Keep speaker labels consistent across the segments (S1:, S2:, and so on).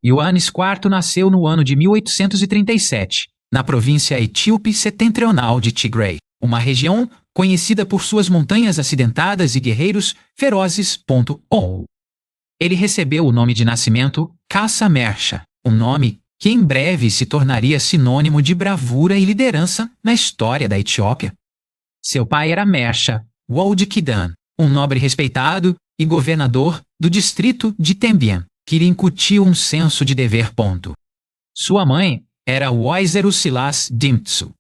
S1: Ioannis IV nasceu no ano de 1837, na província etíope setentrional de Tigray, uma região conhecida por suas montanhas acidentadas e guerreiros ferozes. Ele recebeu o nome de nascimento Kassa Mersha, um nome que em breve se tornaria sinônimo de bravura e liderança na história da Etiópia. Seu pai era Mersha Wolde Kidan, um nobre respeitado e governador do distrito de Tembien, que lhe incutiu um senso de dever. Sua mãe era Woizeru Silas Dimtsu,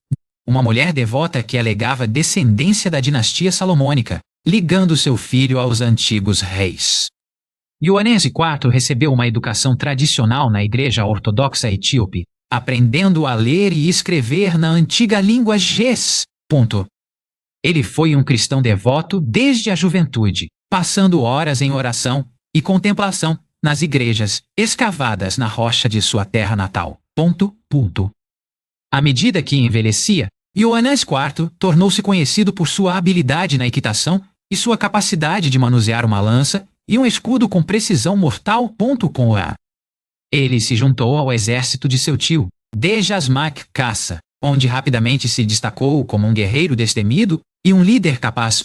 S1: uma mulher devota que alegava descendência da dinastia salomônica, ligando seu filho aos antigos reis. Ioannis IV recebeu uma educação tradicional na Igreja Ortodoxa Etíope, aprendendo a ler e escrever na antiga língua Ges. Ele foi um cristão devoto desde a juventude, passando horas em oração e contemplação nas igrejas escavadas na rocha de sua terra natal. À medida que envelhecia, Ioannis IV tornou-se conhecido por sua habilidade na equitação e sua capacidade de manusear uma lança e um escudo com precisão mortal. Ele se juntou ao exército de seu tio, Dejasmak Kassa, onde rapidamente se destacou como um guerreiro destemido e um líder capaz.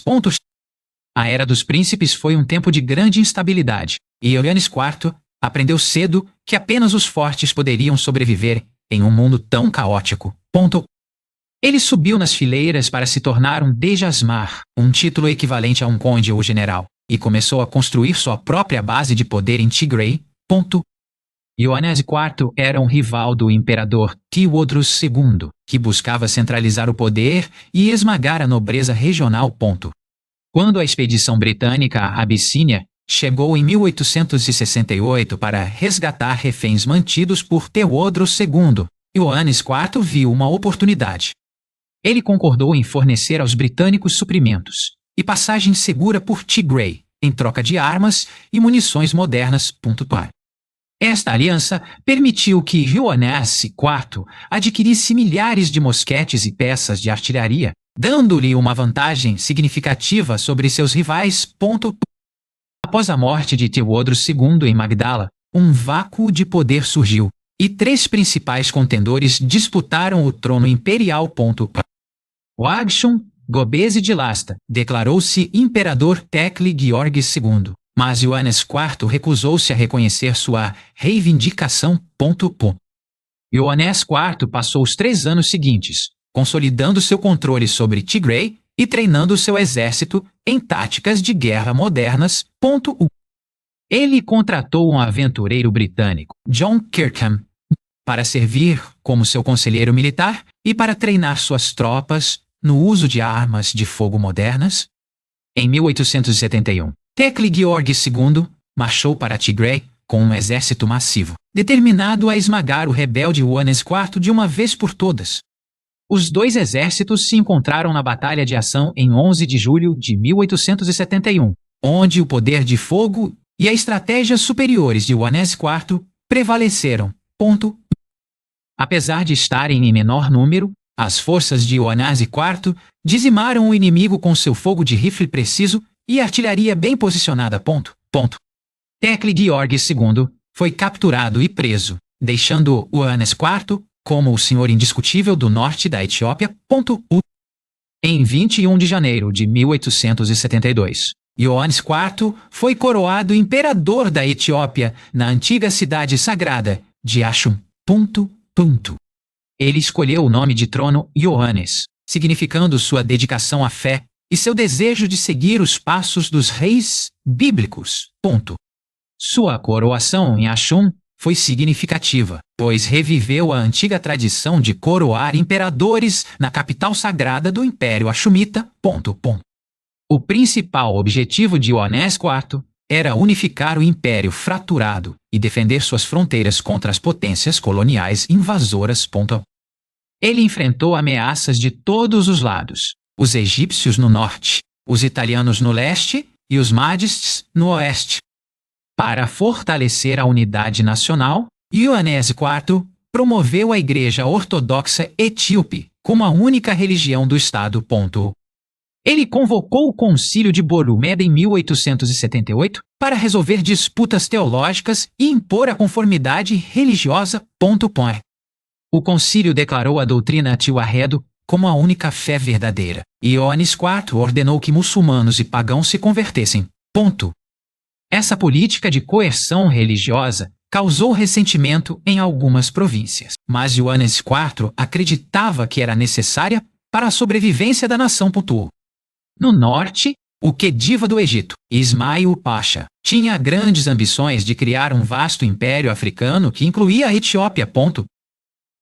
S1: A Era dos Príncipes foi um tempo de grande instabilidade, e Ioannis IV aprendeu cedo que apenas os fortes poderiam sobreviver em um mundo tão caótico. Ele subiu nas fileiras para se tornar um Dejasmar, um título equivalente a um conde ou general, e começou a construir sua própria base de poder em Tigray. Ioannis IV era um rival do imperador Tewodros II, que buscava centralizar o poder e esmagar a nobreza regional. Quando a expedição britânica à Abissínia chegou em 1868 para resgatar reféns mantidos por Tewodros II, Ioannis IV viu uma oportunidade. Ele concordou em fornecer aos britânicos suprimentos e passagem segura por Tigray, em troca de armas e munições modernas. Esta aliança permitiu que Ioannis IV adquirisse milhares de mosquetes e peças de artilharia, dando-lhe uma vantagem significativa sobre seus rivais. Após a morte de Tewodros II em Magdala, um vácuo de poder surgiu, e três principais contendores disputaram o trono imperial. Wagshun Gobeze de Lasta declarou-se imperador Tekle Georges II, mas Ioannis IV recusou-se a reconhecer sua reivindicação. Ioannis IV passou os 3 anos seguintes, consolidando seu controle sobre Tigray e treinando seu exército em táticas de guerra modernas. Ele contratou um aventureiro britânico, John Kirkham, para servir como seu conselheiro militar e para treinar suas tropas no uso de armas de fogo modernas. Em 1871, Tekle Georges II marchou para Tigray com um exército massivo, determinado a esmagar o rebelde Ioannis IV de uma vez por todas. Os dois exércitos se encontraram na Batalha de Ação em 11 de julho de 1871, onde o poder de fogo e a estratégia superiores de Ioannis IV prevaleceram. Apesar de estarem em menor número, as forças de Ioannis IV dizimaram o inimigo com seu fogo de rifle preciso e artilharia bem posicionada. Tekle Georges II foi capturado e preso, deixando Ioannis IV como o senhor indiscutível do norte da Etiópia. Em 21 de janeiro de 1872, Ioannis IV foi coroado imperador da Etiópia na antiga cidade sagrada de Ashum. Ele escolheu o nome de trono Ioannis, significando sua dedicação à fé e seu desejo de seguir os passos dos reis bíblicos. Sua coroação em Ashum foi significativa, pois reviveu a antiga tradição de coroar imperadores na capital sagrada do Império Ashumita. O principal objetivo de Ioannis IV era unificar o império fraturado e defender suas fronteiras contra as potências coloniais invasoras. Ele enfrentou ameaças de todos os lados: os egípcios no norte, os italianos no leste e os madistas no oeste. Para fortalecer a unidade nacional, Ioannis IV promoveu a Igreja Ortodoxa Etíope como a única religião do Estado. Ele convocou o Concílio de Boromeda em 1878 para resolver disputas teológicas e impor a conformidade religiosa. O concílio declarou a doutrina Tewahhedo como a única fé verdadeira. Ioannes IV ordenou que muçulmanos e pagãos se convertessem. Essa política de coerção religiosa causou ressentimento em algumas províncias, mas Ioannes IV acreditava que era necessária para a sobrevivência da nação. No norte, o Khedive do Egito, Ismail Pasha, tinha grandes ambições de criar um vasto império africano que incluía a Etiópia.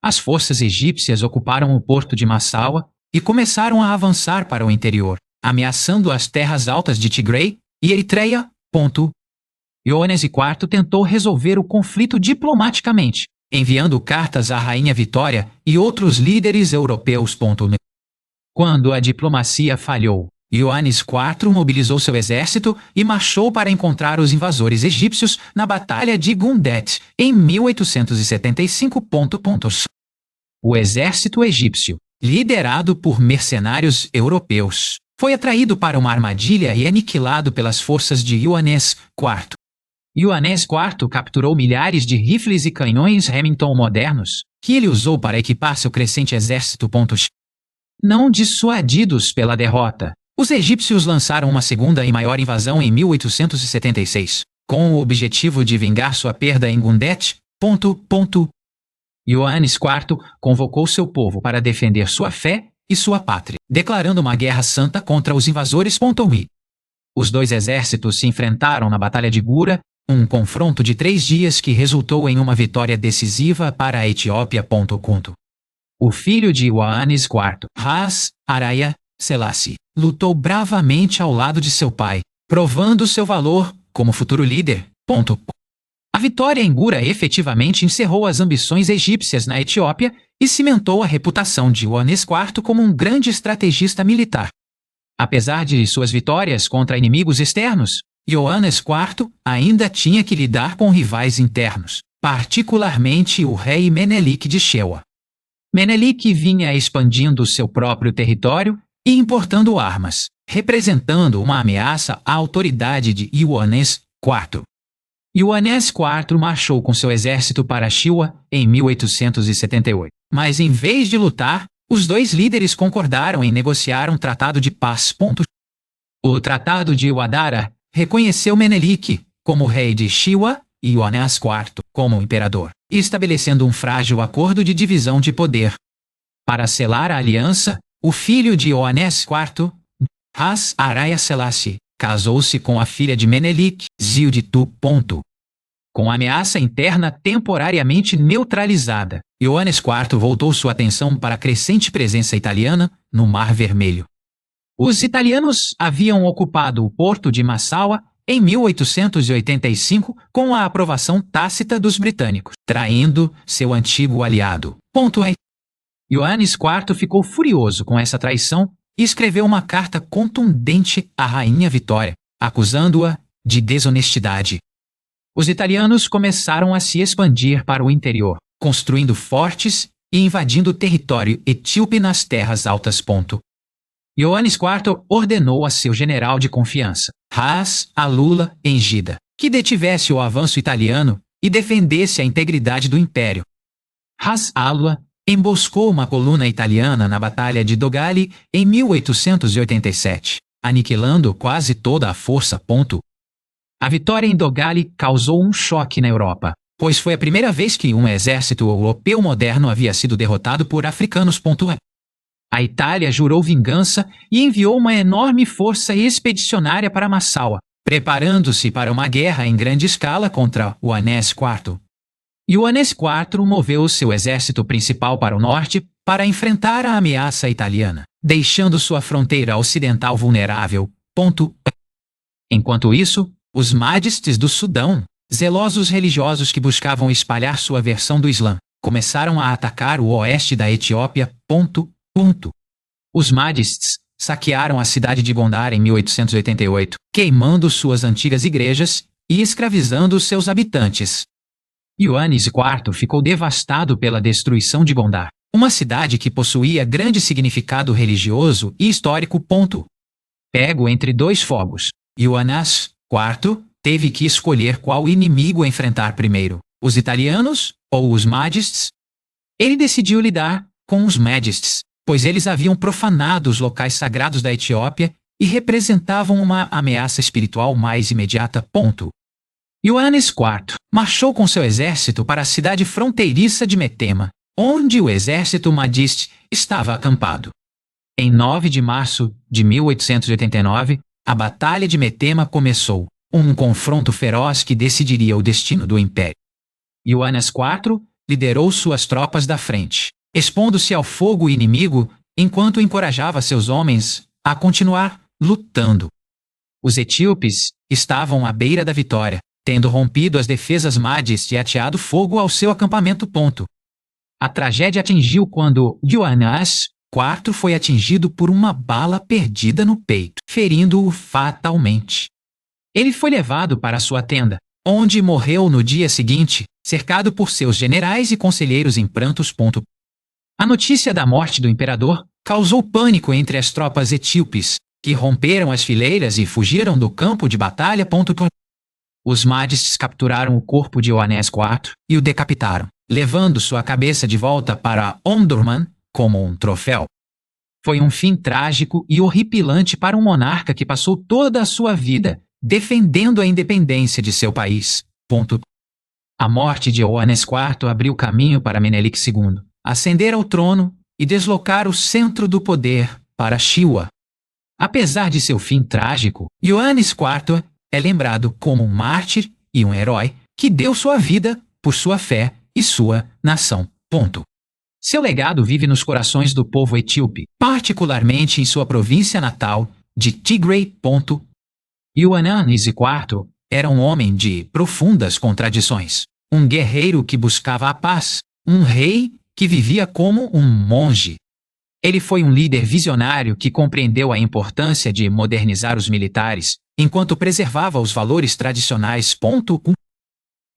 S1: As forças egípcias ocuparam o porto de Massawa e começaram a avançar para o interior, ameaçando as terras altas de Tigray e Eritreia. Ioannes IV tentou resolver o conflito diplomaticamente, enviando cartas à Rainha Vitória e outros líderes europeus. Quando a diplomacia falhou, Ioannes IV mobilizou seu exército e marchou para encontrar os invasores egípcios na Batalha de Gundet, em 1875. O exército egípcio, liderado por mercenários europeus, foi atraído para uma armadilha e aniquilado pelas forças de Ioannes IV. Ioannes IV capturou milhares de rifles e canhões Remington modernos, que ele usou para equipar seu crescente exército. Não dissuadidos pela derrota, os egípcios lançaram uma segunda e maior invasão em 1876, com o objetivo de vingar sua perda em Gundet. Ioannes IV convocou seu povo para defender sua fé e sua pátria, declarando uma guerra santa contra os invasores. Os dois exércitos se enfrentaram na Batalha de Gura, um confronto de 3 dias que resultou em uma vitória decisiva para a Etiópia. O filho de Ioannes IV, Ras Araya Selassie, lutou bravamente ao lado de seu pai, provando seu valor como futuro líder. A vitória em Gura efetivamente encerrou as ambições egípcias na Etiópia e cimentou a reputação de Ioannes IV como um grande estrategista militar. Apesar de suas vitórias contra inimigos externos, Ioannes IV ainda tinha que lidar com rivais internos, particularmente o rei Menelik de Shewa. Menelik vinha expandindo seu próprio território e importando armas, representando uma ameaça à autoridade de Ioannes IV. Ioannes IV marchou com seu exército para Shewa em 1878, mas em vez de lutar, os dois líderes concordaram em negociar um tratado de paz. O Tratado de Wadara reconheceu Menelik como rei de Shewa e Ioannes IV como imperador, estabelecendo um frágil acordo de divisão de poder. Para selar a aliança, o filho de Ioannes IV, Ras Araya Selassie, casou-se com a filha de Menelik, Zilditu. Com a ameaça interna temporariamente neutralizada, Ioannes IV voltou sua atenção para a crescente presença italiana no Mar Vermelho. Os italianos haviam ocupado o porto de Massawa em 1885 com a aprovação tácita dos britânicos, traindo seu antigo aliado. Ioannes IV ficou furioso com essa traição e escreveu uma carta contundente à Rainha Vitória, acusando-a de desonestidade. Os italianos começaram a se expandir para o interior, construindo fortes e invadindo o território etíope nas terras altas. Ioannes IV ordenou a seu general de confiança, Ras Alula Engida, que detivesse o avanço italiano e defendesse a integridade do império. Ras Alula emboscou uma coluna italiana na Batalha de Dogali em 1887, aniquilando quase toda a força. A vitória em Dogali causou um choque na Europa, pois foi a primeira vez que um exército europeu moderno havia sido derrotado por africanos. A Itália jurou vingança e enviou uma enorme força expedicionária para Massawa, preparando-se para uma guerra em grande escala contra Ioannes IV. Ioannes IV moveu seu exército principal para o norte para enfrentar a ameaça italiana, deixando sua fronteira ocidental vulnerável. Enquanto isso, os Mahdistes do Sudão, zelosos religiosos que buscavam espalhar sua versão do Islã, começaram a atacar o oeste da Etiópia. Os Mahdistes saquearam a cidade de Gondar em 1888, queimando suas antigas igrejas e escravizando seus habitantes. Ioannes IV ficou devastado pela destruição de Gondar, uma cidade que possuía grande significado religioso e histórico. pego entre dois fogos. Ioannis IV teve que escolher qual inimigo enfrentar primeiro, os italianos ou os Magists. Ele decidiu lidar com os Magists, pois eles haviam profanado os locais sagrados da Etiópia e representavam uma ameaça espiritual mais imediata. Ioannis IV marchou com seu exército para a cidade fronteiriça de Metema, onde o exército Magist estava acampado. Em 9 de março de 1889, a Batalha de Metema começou, um confronto feroz que decidiria o destino do Império. Ioannis IV liderou suas tropas da frente, expondo-se ao fogo inimigo enquanto encorajava seus homens a continuar lutando. Os etíopes estavam à beira da vitória, tendo rompido as defesas Magist e ateado fogo ao seu acampamento. A tragédia atingiu quando Ioannis IV foi atingido por uma bala perdida no peito, ferindo-o fatalmente. Ele foi levado para sua tenda, onde morreu no dia seguinte, cercado por seus generais e conselheiros em prantos. A notícia da morte do imperador causou pânico entre as tropas etíopes, que romperam as fileiras e fugiram do campo de batalha. Os Magists capturaram o corpo de Ioannis IV e o decapitaram, levando sua cabeça de volta para Omdurman como um troféu. Foi um fim trágico e horripilante para um monarca que passou toda a sua vida defendendo a independência de seu país. A morte de Ioannis IV abriu caminho para Menelik II ascender ao trono e deslocar o centro do poder para Shewa. Apesar de seu fim trágico, Ioannis IV é lembrado como um mártir e um herói que deu sua vida por sua fé e sua nação. Seu legado vive nos corações do povo etíope, particularmente em sua província natal de Tigray. Ioannis IV era um homem de profundas contradições, um guerreiro que buscava a paz, um rei que vivia como um monge. Ele foi um líder visionário que compreendeu a importância de modernizar os militares, enquanto preservava os valores tradicionais.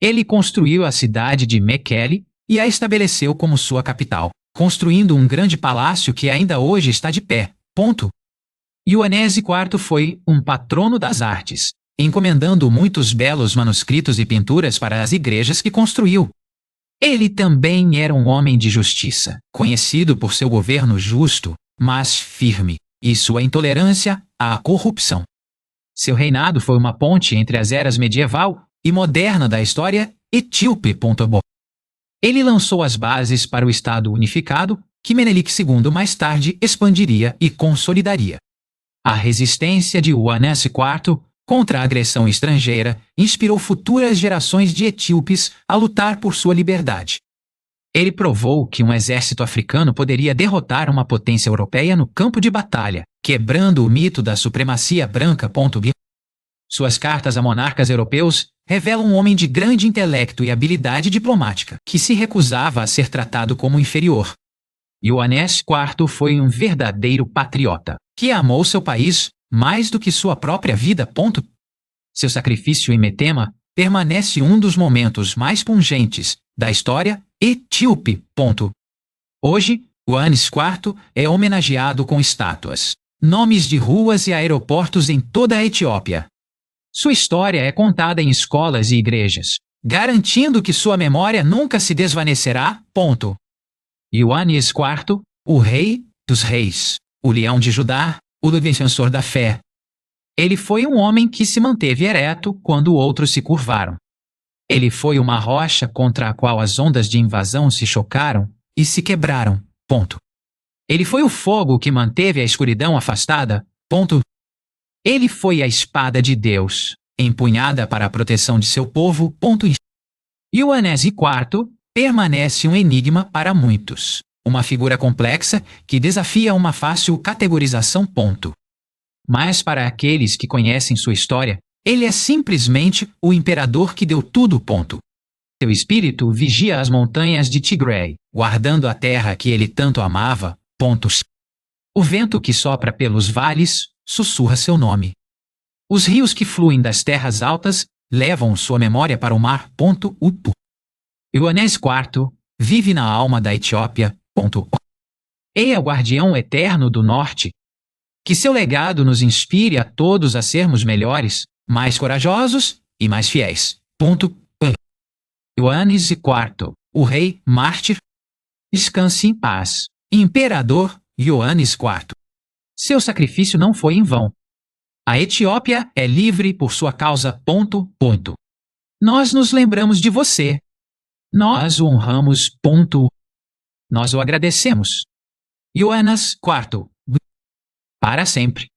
S1: Ele construiu a cidade de Mekelle e a estabeleceu como sua capital, construindo um grande palácio que ainda hoje está de pé. Ioannis IV foi um patrono das artes, encomendando muitos belos manuscritos e pinturas para as igrejas que construiu. Ele também era um homem de justiça, conhecido por seu governo justo, mas firme, e sua intolerância à corrupção. Seu reinado foi uma ponte entre as eras medieval e moderna da história etíope. Ele lançou as bases para o Estado unificado, que Menelik II mais tarde expandiria e consolidaria. A resistência de Ioannis IV contra a agressão estrangeira inspirou futuras gerações de etíopes a lutar por sua liberdade. Ele provou que um exército africano poderia derrotar uma potência europeia no campo de batalha, quebrando o mito da supremacia branca. Suas cartas a monarcas europeus revelam um homem de grande intelecto e habilidade diplomática, que se recusava a ser tratado como inferior. Ioannis IV foi um verdadeiro patriota, que amou seu país mais do que sua própria vida. Seu sacrifício em Metema permanece um dos momentos mais pungentes da história etíope. Hoje, Ioannis IV é homenageado com estátuas, nomes de ruas e aeroportos em toda a Etiópia. Sua história é contada em escolas e igrejas, garantindo que sua memória nunca se desvanecerá. Ioannis IV, o rei dos reis, o leão de Judá, o defensor da fé. Ele foi um homem que se manteve ereto quando outros se curvaram. Ele foi uma rocha contra a qual as ondas de invasão se chocaram e se quebraram. Ele foi o fogo que manteve a escuridão afastada. Ele foi a espada de Deus, empunhada para a proteção de seu povo. Ioannis IV permanece um enigma para muitos, uma figura complexa que desafia uma fácil categorização. Mas para aqueles que conhecem sua história, ele é simplesmente o imperador que deu tudo. Seu espírito vigia as montanhas de Tigray, guardando a terra que ele tanto amava. O vento que sopra pelos vales sussurra seu nome. Os rios que fluem das terras altas levam sua memória para o mar. Ioannis IV vive na alma da Etiópia. É o guardião eterno do norte. Que seu legado nos inspire a todos a sermos melhores, mais corajosos e mais fiéis. Ioannis IV, o rei mártir. Descanse em paz. Imperador Ioannis IV. Seu sacrifício não foi em vão. A Etiópia é livre por sua causa. Nós nos lembramos de você. Nós o honramos. Nós o agradecemos. Ioannis IV. Para sempre.